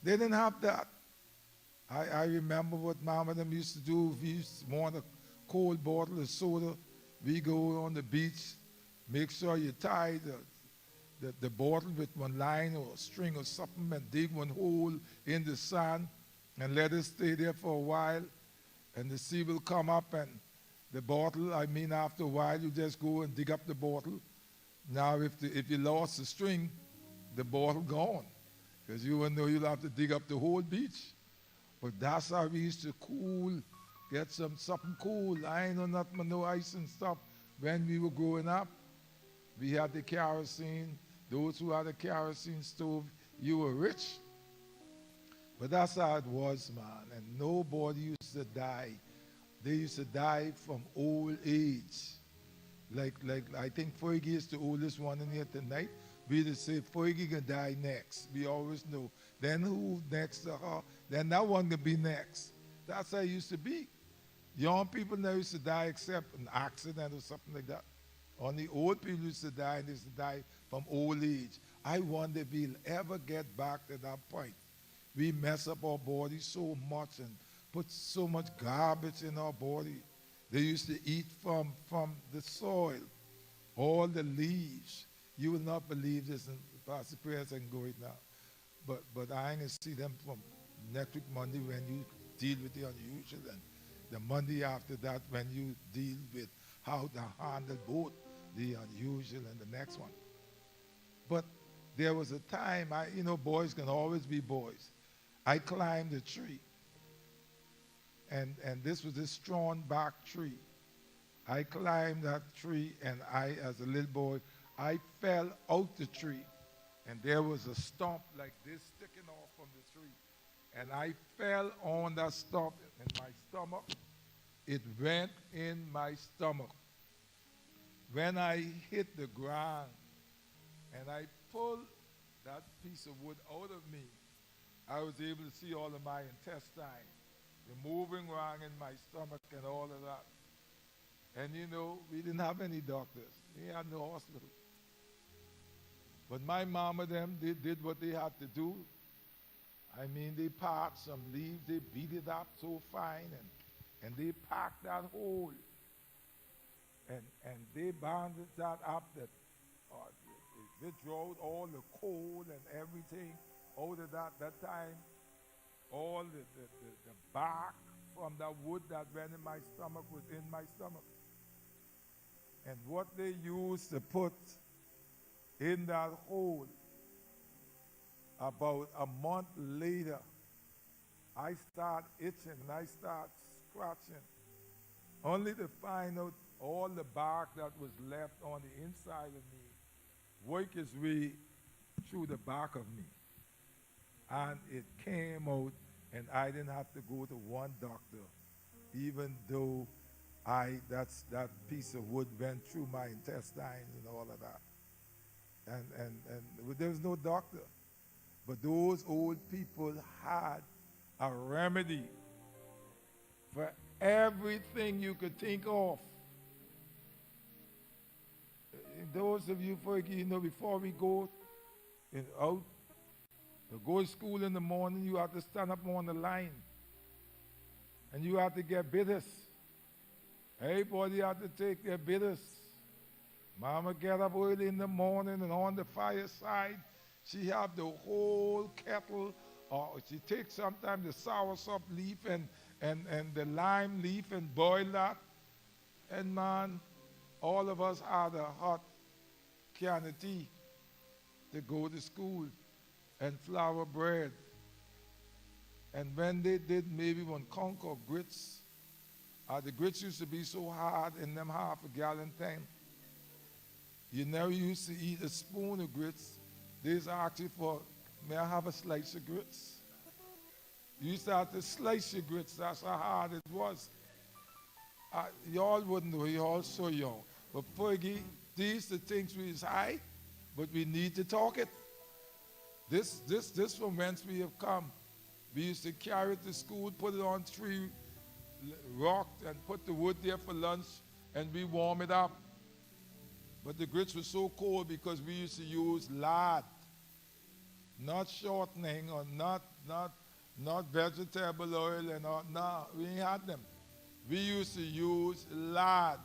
They didn't have that. I remember what Mama and them used to do. If we used to want a cold bottle of soda, we go on the beach, make sure you tie the bottle with one line or a string or something and dig one hole in the sand and let it stay there for a while. And the sea will come up and the bottle, after a while, you just go and dig up the bottle. Now, if you lost the string, the bottle gone. Because you will know you'll have to dig up the whole beach. But that's how we used to get something cool. I ain't know nothing but no ice and stuff. When we were growing up, we had the kerosene. Those who had a kerosene stove, you were rich. But that's how it was, man. And nobody used to die. They used to die from old age. Like I think Fergie is the oldest one in here tonight. We just say Fergie can die next. We always know. Then who next to her? Then that one can be next. That's how it used to be. Young people never used to die except an accident or something like that. Only old people used to die, and they used to die from old age. I wonder if we'll ever get back to that point. We mess up our body so much and put so much garbage in our body. They used to eat from the soil, all the leaves. You will not believe this, and Pastor Prayers can go it now. But I ain't going to see them from next week Monday when you deal with the unusual, and the Monday after that when you deal with how to handle both the unusual and the next one. But there was a time, boys can always be boys. I climbed a tree, and this was a strong back tree. I climbed that tree, and as a little boy, I fell out the tree, and there was a stump like this sticking off from the tree, and I fell on that stump in my stomach. It went in my stomach. When I hit the ground, and I pulled that piece of wood out of me, I was able to see all of my intestine, the moving around in my stomach and all of that. And we didn't have any doctors. We had no hospital. But my mama them, they did what they had to do. They packed some leaves, they beat it up so fine, and they packed that hole. And they bandaged that up that they drawed all the coal and everything out of that time. All the bark from that wood that went in my stomach was in my stomach. And what they used to put in that hole, about a month later, I start itching and I start scratching, only to find out all the bark that was left on the inside of me worked its way through the back of me. And it came out, and I didn't have to go to one doctor, even though that piece of wood went through my intestines and all of that. And there was no doctor. But those old people had a remedy for everything you could think of. Those of you, before we go out, to go to school in the morning, you have to stand up on the line. And you have to get bitters. Everybody have to take their bitters. Mama get up early in the morning, and on the fireside, she have the whole kettle, or she takes sometimes the soursop leaf and the lime leaf and boil that. And man, all of us had a hot can of tea to go to school, and flour bread. And when they did maybe one conch of grits, the grits used to be so hard in them half a gallon thing. You never used to eat a spoon of grits. They used to ask you for, may I have a slice of grits? You used to have to slice your grits. That's how hard it was. Y'all wouldn't know. You're all so young. But Fergie, these the things we is high, but we need to talk it. This from whence we have come. We used to carry it to school, put it on tree, rocked, and put the wood there for lunch, and we warm it up. But the grits were so cold because we used to use lard. not shortening or not vegetable oil and all. No, we ain't had them. We used to use lard,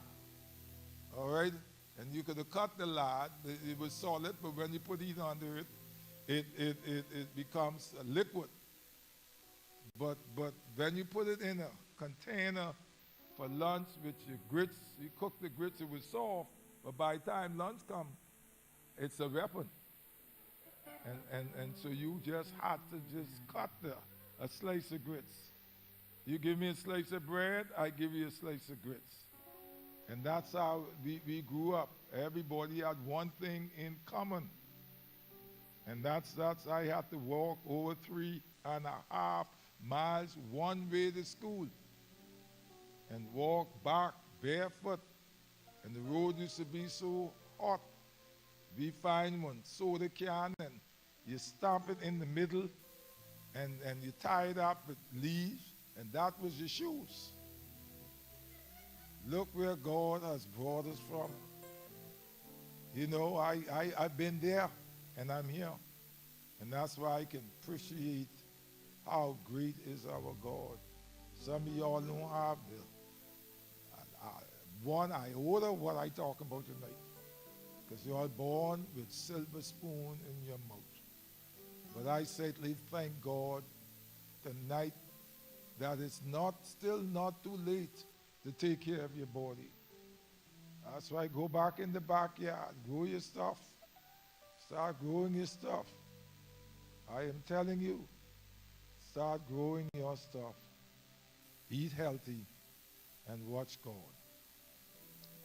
all right? And you could have cut the lard. It was solid, but when you put heat under it, it becomes a liquid. But when you put it in a container for lunch with your grits, you cook the grits, it was soft, but by the time lunch comes, it's a weapon. And so you just had to just cut a slice of grits. You give me a slice of bread, I give you a slice of grits. And that's how we grew up. Everybody had one thing in common. And that's I had to walk over 3.5 miles one way to school and walk back barefoot. And the road used to be so hot. We find one soda can and you stamp it in the middle and you tie it up with leaves, and that was your shoes. Look where God has brought us from. You know, I've been there and I'm here. And that's why I can appreciate how great is our God. Some of y'all don't have one iota of what I talk about tonight. Because you're born with silver spoon in your mouth. But I certainly thank God tonight that it's still not too late to take care of your body. That's why go back in the backyard, grow your stuff. Start growing your stuff. I am telling you, start growing your stuff. Eat healthy and watch God.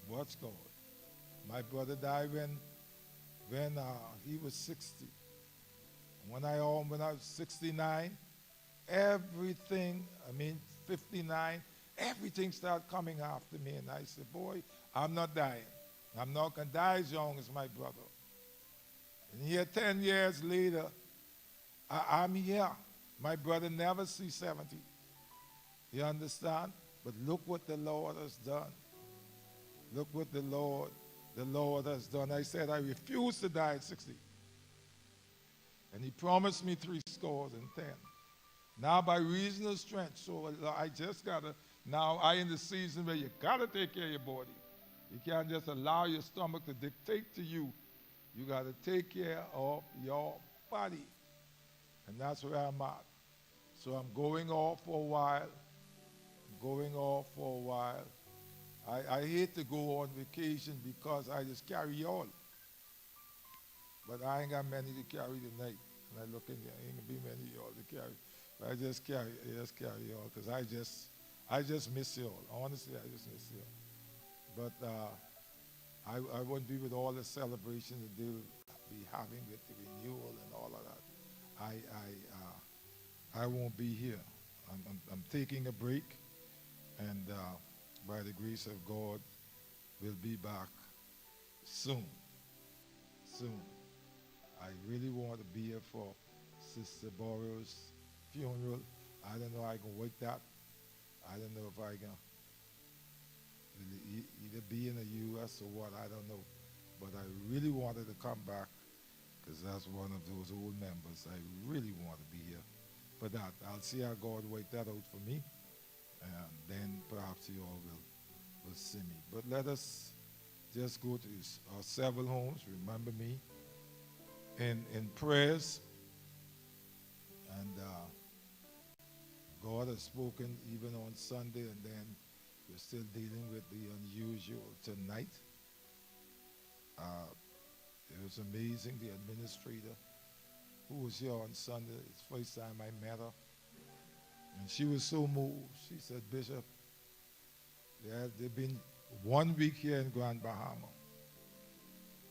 Watch God. My brother died when he was 60. When I was 69, everything, 59, everything started coming after me. And I said, boy, I'm not dying. I'm not going to die as young as my brother. And here 10 years later, I'm here. My brother never sees 70. You understand? But look what the Lord has done. Look what the Lord has done. I said I refuse to die at 60. And he promised me 70. Now by reason of strength, so I just gotta, now I in the season where you gotta take care of your body. You can't just allow your stomach to dictate to you. You gotta take care of your body. And that's where I'm at. So I'm going off for a while. I hate to go on vacation because I just carry all. But I ain't got many to carry tonight. When I look in there, ain't gonna be many of y'all to carry. But I just carry y'all because I just miss y'all. Honestly, I just miss y'all. But I won't be with all the celebrations that they'll be having with the renewal and all of that. I won't be here. I'm taking a break, and by the grace of God, we'll be back soon. Soon. I really want to be here for Sister Borrow's funeral. I don't know how I can wait that. I don't know if I can either be in the U.S. or what, I don't know. But I really wanted to come back because that's one of those old members. I really want to be here for that. I'll see how God work that out for me, and then perhaps you all will see me. But let us just go to our several homes. Remember me in prayers. And God has spoken even on Sunday, and then we're still dealing with the unusual tonight. It was amazing, the administrator who was here on Sunday. It's the first time I met her. And she was so moved. She said, Bishop, they've been 1 week here in Grand Bahama.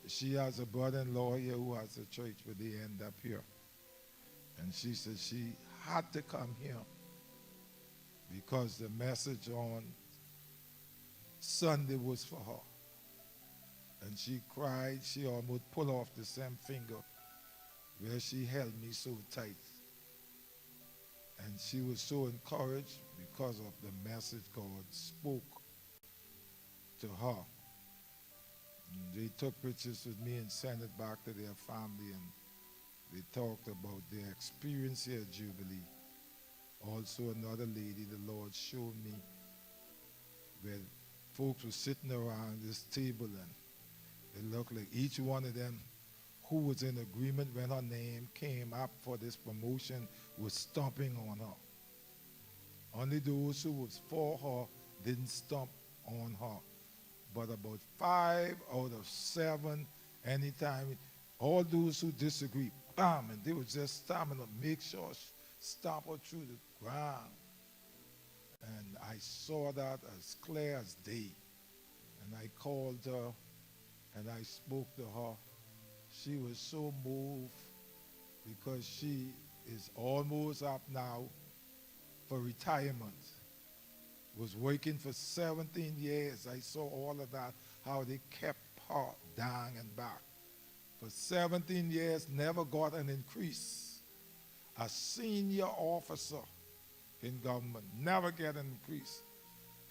She has a brother-in-law here who has a church, but they end up here. And she said she had to come here because the message on Sunday was for her. And she cried. She almost pulled off the same finger where she held me so tight. And she was so encouraged because of the message God spoke to her. And they took pictures with me and sent it back to their family. They talked about their experience here at Jubilee. Also, another lady the Lord showed me where folks were sitting around this table and it looked like each one of them who was in agreement when her name came up for this promotion was stomping on her. Only those who was for her didn't stomp on her. But about 5 out of 7, anytime, all those who disagree, bam, and they were just stomping to make sure stomp her through the ground. And I saw that as clear as day. And I called her and I spoke to her. She was so moved because she is almost up now for retirement. Was working for 17 years. I saw all of that, how they kept her down and back. For 17 years, never got an increase. A senior officer in government, never get an increase.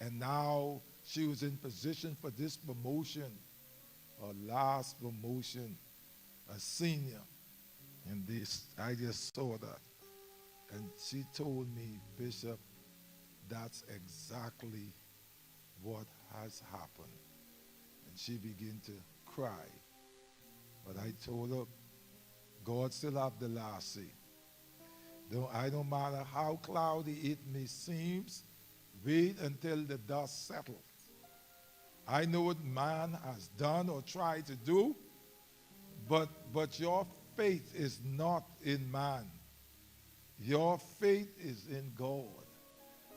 And now she was in position for this promotion, her last promotion, a senior. And I just saw that. And she told me, Bishop, that's exactly what has happened. And she began to cry. But I told her, God still have the last say. I don't matter how cloudy it may seem, wait until the dust settles. I know what man has done or tried to do, but your faith is not in man. Your faith is in God.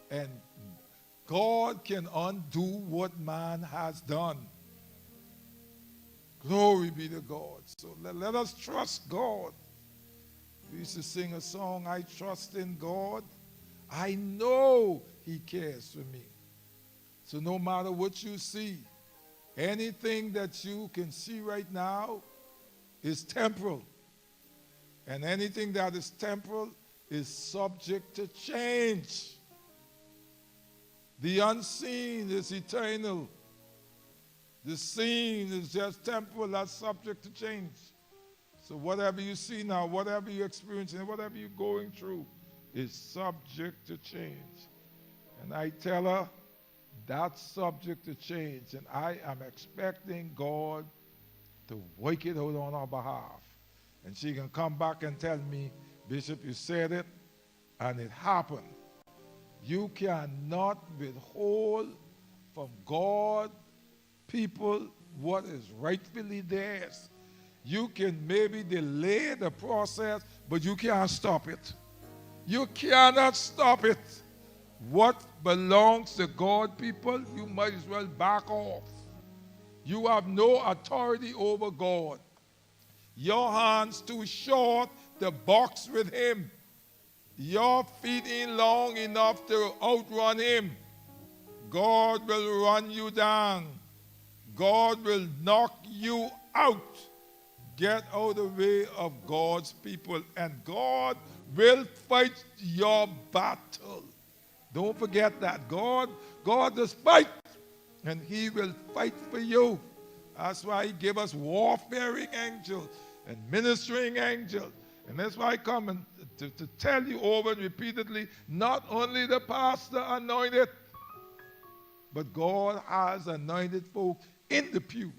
And God can undo what man has done. Glory be to God. So let us trust God. We used to sing a song, I trust in God. I know he cares for me. So no matter what you see, anything that you can see right now is temporal. And anything that is temporal is subject to change. The unseen is eternal. The seen is just temporal, that's subject to change. So whatever you see now, whatever you're experiencing, whatever you're going through is subject to change. And I tell her, that's subject to change. And I am expecting God to work it out on our behalf. And she can come back and tell me, Bishop, you said it, and it happened. You cannot withhold from God, people, what is rightfully theirs. You can maybe delay the process, but you can't stop it. You cannot stop it. What belongs to God, people, you might as well back off. You have no authority over God. Your hand's too short to box with him. Your feet ain't long enough to outrun him. God will run you down. God will knock you out. Get out of the way of God's people, and God will fight your battle. Don't forget that. God does fight, and he will fight for you. That's why he gave us warfaring angels and ministering angels. And that's why I come and to tell you over and repeatedly, not only the pastor anointed, but God has anointed folk in the pews.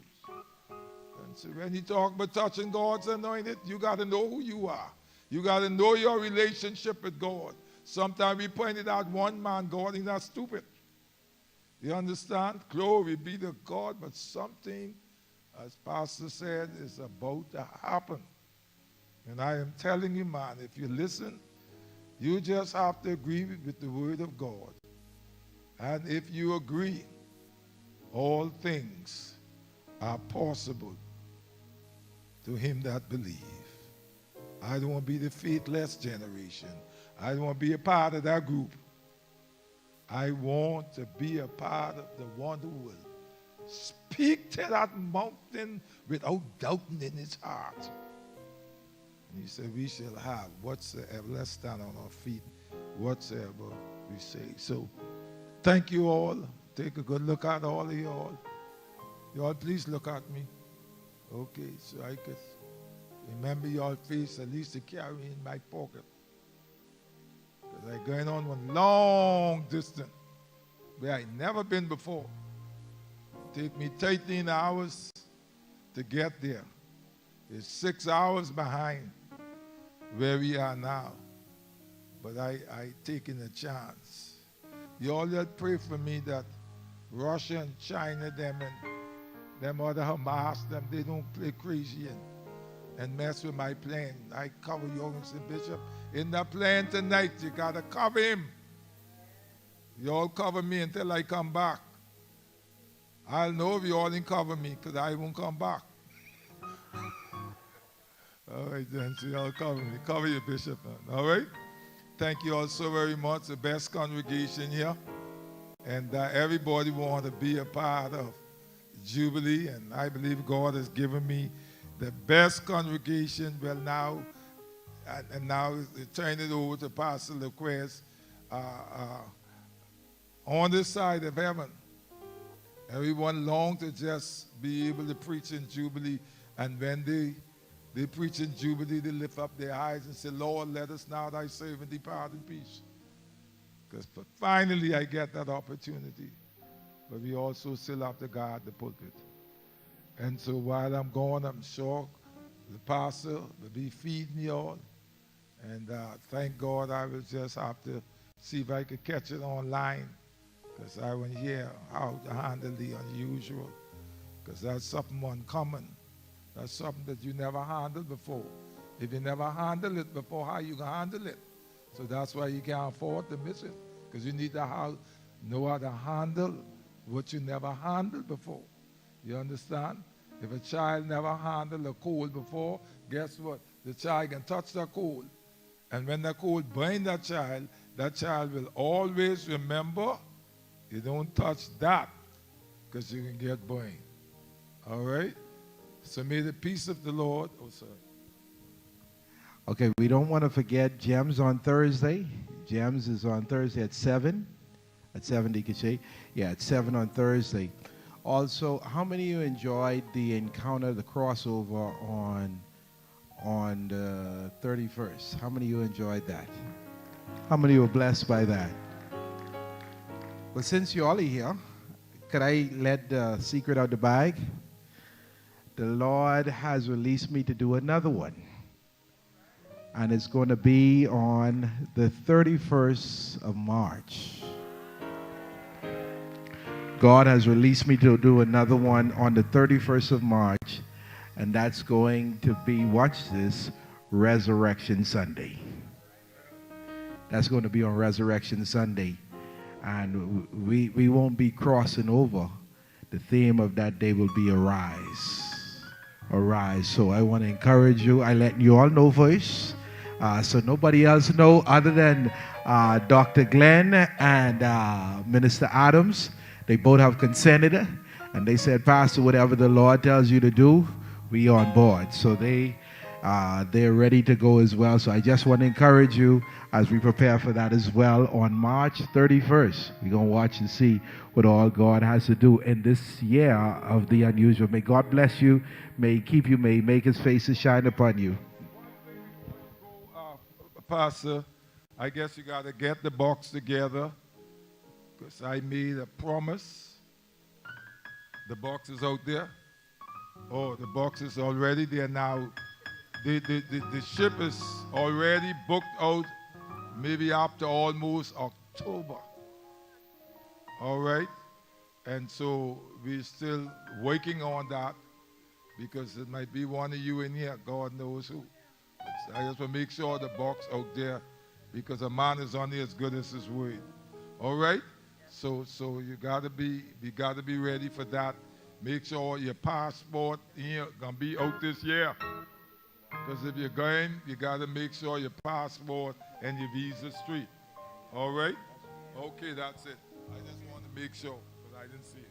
And so when you talk about touching God's anointed, you got to know who you are. You got to know your relationship with God. Sometimes we pointed out one man, God, he's not stupid. You understand? Glory be to God, but something, as Pastor said, is about to happen. And I am telling you, man, if you listen, you just have to agree with the word of God. And if you agree, all things are possible to him that believe. I don't want to be the faithless generation. I don't want to be a part of that group. I want to be a part of the one who will speak to that mountain without doubting in his heart. And he said, we shall have whatsoever. Let's stand on our feet. Whatsoever we say. So, thank you all. Take a good look at all of y'all. Y'all, please look at me. Okay, so I could Remember your face, at least to carry in my pocket. Because I'm going on one long distance where I never been before. Take me 13 hours to get there. It's 6 hours behind where we are now. But I taking a chance. You all just pray for me that Russia and China, them other Hamas, them, they don't play crazy and mess with my plane. I cover Jorgensen Bishop in the plane tonight. You got to cover him. You all cover me until I come back. I'll know if you all didn't cover me because I won't come back. All right, then, so you all cover me. Cover your bishop, man. All right? Thank you all so very much. The best congregation here. And everybody want to be a part of Jubilee. And I believe God has given me the best congregation. Well, now, and now turn it over to Pastor LeQuest on this side of heaven. Everyone long to just be able to preach in Jubilee. And when they preach in Jubilee, they lift up their eyes and say, Lord, let us now thy servant depart in peace. Because finally I get that opportunity. But we also still have to guard the pulpit. And so while I'm gone, I'm sure the pastor will be feeding you all. And thank God I will just have to see if I could catch it online. Because I want to hear how to handle the unusual. Because that's something uncommon. That's something that you never handled before. If you never handled it before, how you going to handle it? So that's why you can't afford to miss it. Because you need to know how to handle what you never handled before. You understand? If a child never handled a cold before, guess what? The child can touch the cold. And when the cold burns that child will always remember, you don't touch that because you can get burned. All right? So may the peace of the Lord. Oh, sorry. Okay, we don't want to forget Gems on Thursday. Gems is on Thursday at 7. At 7, DKC. Yeah, at 7 on Thursday. Also, how many of you enjoyed the encounter, the crossover on the 31st? How many of you enjoyed that? How many were blessed by that? Well, since you all are here, could I let the secret out the bag? The Lord has released me to do another one. And it's going to be on the 31st of March. God has released me to do another one on the 31st of March. And that's going to be, watch this, Resurrection Sunday. That's going to be on Resurrection Sunday. And we won't be crossing over. The theme of that day will be Arise. Arise. So I want to encourage you. I let you all know first. So nobody else know other than Dr. Glenn and Minister Adams. They both have consented. And they said, Pastor, whatever the Lord tells you to do, we on board. So they're ready to go as well. So I just want to encourage you as we prepare for that as well on March 31st. We're going to watch and see what all God has to do in this year of the unusual. May God bless you. May He keep you. May He make His face to shine upon you. Pastor, I guess you got to get the box together because I made a promise. The box is out there. Oh, the box is already there now. The ship is already booked out maybe up to almost October. All right? And so we're still working on that because it might be one of you in here. God knows who. I just want to make sure the box out there because a man is only as good as his word. All right? So you gotta be ready for that. Make sure your passport here gonna be out this year. Because if you're going, you gotta make sure your passport and your visa straight. All right? Okay, that's it. I just want to make sure, but I didn't see it.